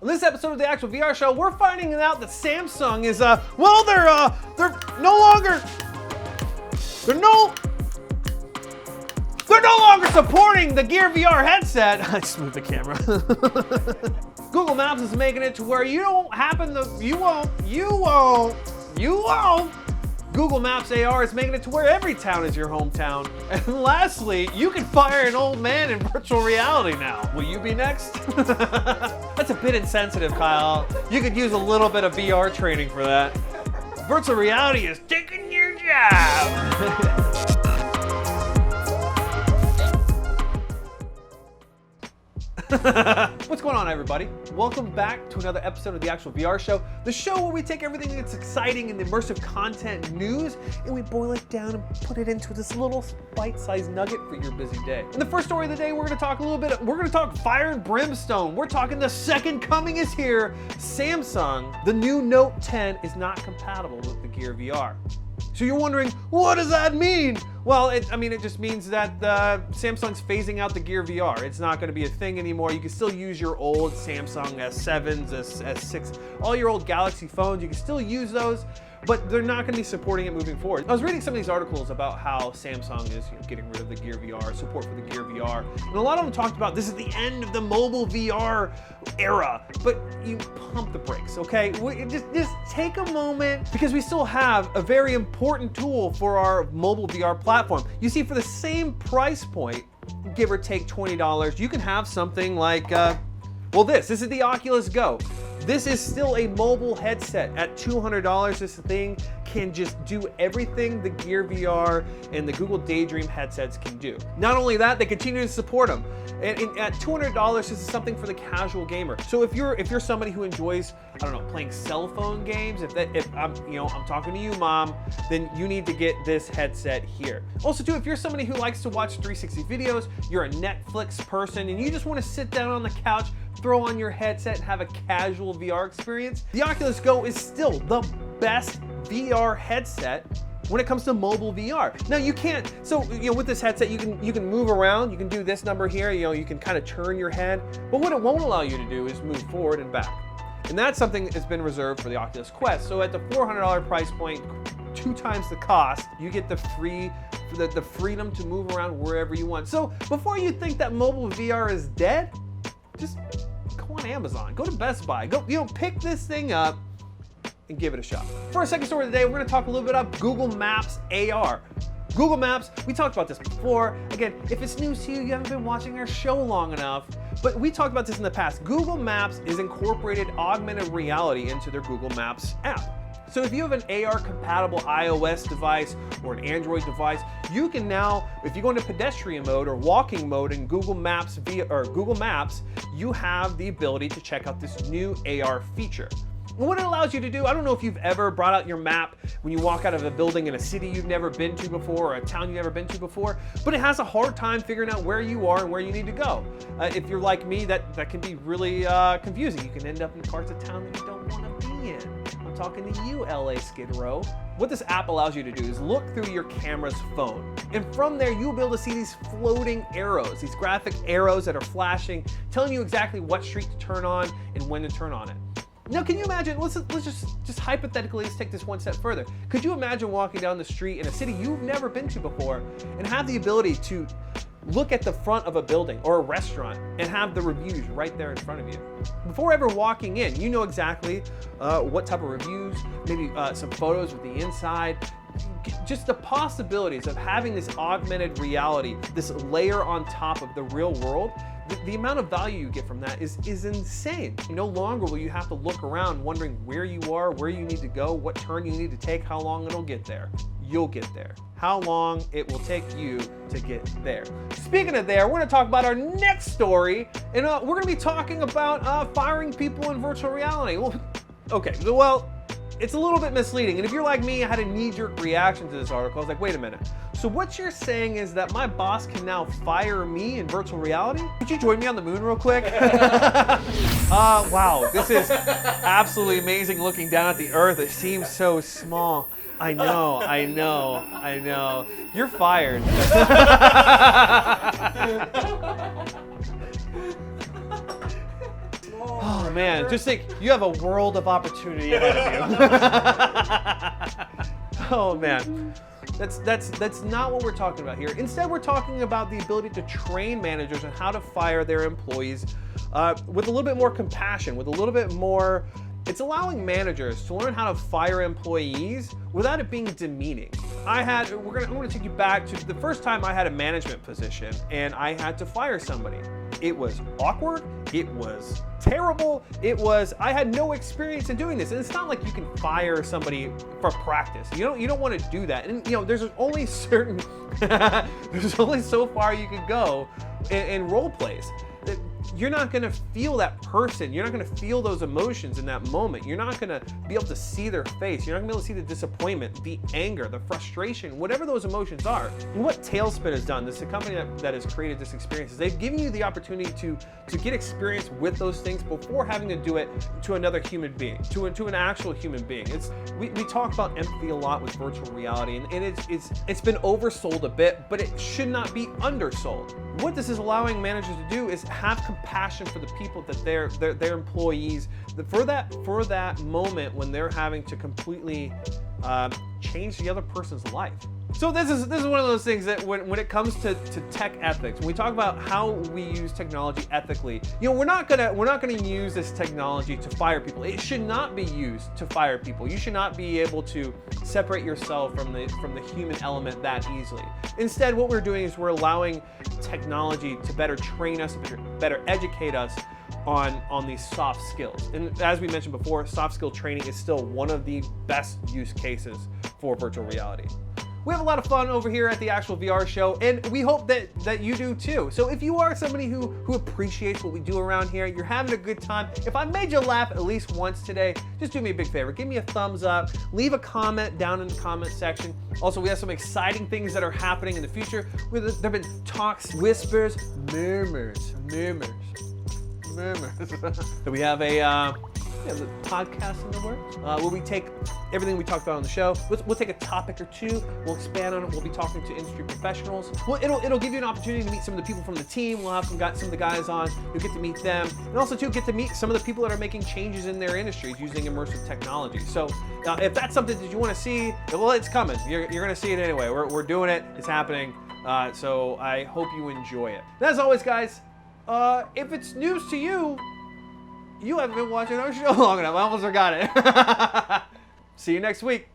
On this episode of the Actual VR Show, we're finding out that Samsung is, they're no longer supporting the Gear VR headset. I just moved the camera. Google Maps is making it to where you won't. Google Maps AR is making it to where every town is your hometown. And lastly, you can fire an old man in virtual reality now. Will you be next? That's a bit insensitive, Kyle. You could use a little bit of VR training for that. Virtual reality is taking your job. What's going on, everybody? Welcome back to another episode of the Actual VR Show, the show where we take everything that's exciting and immersive content news and we boil it down and put it into this little bite-sized nugget for your busy day. In the first story of the day, we're going to talk we're going to talk fire and brimstone. We're talking the second coming is here. Samsung, the new Note 10 is not compatible with the Gear VR. So you're wondering, what does that mean? Well, it just means that Samsung's phasing out the Gear VR. It's not going to be a thing anymore. You can still use your old Samsung S7s, S6, all your old Galaxy phones. You can still use those, but they're not going to be supporting it moving forward. I was reading some of these articles about how Samsung is getting rid of the Gear VR, support for the Gear VR, and a lot of them talked about this is the end of the mobile VR era, but you pump the brakes, okay? Just take a moment, because we still have a very important tool for our mobile VR platform. You see, for the same price point, give or take $20, you can have something like, this is the Oculus Go. This is still a mobile headset. At $200, this thing can just do everything the Gear VR and the Google Daydream headsets can do. Not only that, they continue to support them. And at $200, this is something for the casual gamer. So if you're somebody who enjoys, playing cell phone games, if I'm talking to you, Mom, then you need to get this headset here. Also, too, if you're somebody who likes to watch 360 videos, you're a Netflix person, and you just want to sit down on the couch, throw on your headset and have a casual VR experience, the Oculus Go is still the best VR headset when it comes to mobile VR. Now you can't, with this headset you can move around, you can do this number here, you can kind of turn your head, but what it won't allow you to do is move forward and back. And that's something that's been reserved for the Oculus Quest. So at the $400 price point, 2 times the cost, you get the freedom to move around wherever you want. So before you think that mobile VR is dead, just go on Amazon, go to Best Buy, pick this thing up and give it a shot. For our second story of the day, we're going to talk a little bit about Google Maps AR. Google Maps, we talked about this before. Again, if it's news to you, you haven't been watching our show long enough, but we talked about this in the past. Google Maps is incorporated augmented reality into their Google Maps app. So if you have an AR-compatible iOS device or an Android device, you can now, if you go into pedestrian mode or walking mode in Google Maps, you have the ability to check out this new AR feature. And what it allows you to do, I don't know if you've ever brought out your map when you walk out of a building in a city you've never been to before or a town you've never been to before, but it has a hard time figuring out where you are and where you need to go. If you're like me, that can be really confusing. You can end up in parts of town that you don't want to be in. I'm talking to you, LA Skid Row. What this app allows you to do is look through your camera's phone. And from there, you'll be able to see these floating arrows, these graphic arrows that are flashing, telling you exactly what street to turn on and when to turn on it. Now, can you imagine, let's just hypothetically, let's take this one step further. Could you imagine walking down the street in a city you've never been to before and have the ability to look at the front of a building or a restaurant and have the reviews right there in front of you? Before ever walking in, you know exactly what type of reviews, maybe some photos with the inside. Just the possibilities of having this augmented reality, this layer on top of the real world, the amount of value you get from that is insane. No longer will you have to look around wondering where you are, where you need to go, what turn you need to take, how long it'll get there. You'll get there. How long it will take you to get there. Speaking of there, we're going to talk about our next story, and we're going to be talking about firing people in virtual reality. Well, it's a little bit misleading, and if you're like me, I had a knee-jerk reaction to this article. I was like, wait a minute. So what you're saying is that my boss can now fire me in virtual reality? Could you join me on the moon real quick? Wow, this is absolutely amazing looking down at the earth. It seems so small. I know. You're fired. Oh man, just think, you have a world of opportunity ahead of you. Oh man. That's not what we're talking about here. Instead, we're talking about the ability to train managers on how to fire their employees with a little bit more compassion, with a little bit more. It's allowing managers to learn how to fire employees without it being demeaning. I'm gonna take you back to the first time I had a management position and I had to fire somebody. It was awkward, it was terrible, I had no experience in doing this. And it's not like you can fire somebody for practice. You don't want to do that. And there's only certain, there's only so far you can go in role plays. You're not going to feel that person. You're not going to feel those emotions in that moment. You're not going to be able to see their face. You're not going to be able to see the disappointment, the anger, the frustration, whatever those emotions are. And what Talespin has done, this is a company that has created this experience, is they've given you the opportunity to get experience with those things before having to do it to another human being, to an actual human being. We talk about empathy a lot with virtual reality, and it's been oversold a bit, but it should not be undersold. What this is allowing managers to do is have compassion for the people that their employees, for that moment when they're having to completely change the other person's life. So this is one of those things that when it comes to tech ethics, when we talk about how we use technology ethically, we're not gonna use this technology to fire people. It should not be used to fire people. You should not be able to separate yourself from the human element that easily. Instead, what we're doing is we're allowing technology to better train us, better educate us on these soft skills. And as we mentioned before, soft skill training is still one of the best use cases for virtual reality. We have a lot of fun over here at the Actual VR Show, and we hope that you do too. So if you are somebody who appreciates what we do around here, you're having a good time, if I made you laugh at least once today, just do me a big favor. Give me a thumbs up, leave a comment down in the comment section. Also, we have some exciting things that are happening in the future. There have been talks, whispers, murmurs. So we have the podcast in the works, where we take everything we talked about on the show. We'll take a topic or two, we'll expand on it, we'll be talking to industry professionals. It'll give you an opportunity to meet some of the people from the team. We'll have some of the guys on, you'll get to meet them, and also too get to meet some of the people that are making changes in their industries using immersive technology. So if that's something that you want to see, well, it's coming. You're gonna see it anyway. We're doing it, it's happening. So I hope you enjoy it. And as always, guys, if it's news to you, you haven't been watching our show long enough. I almost forgot it. See you next week.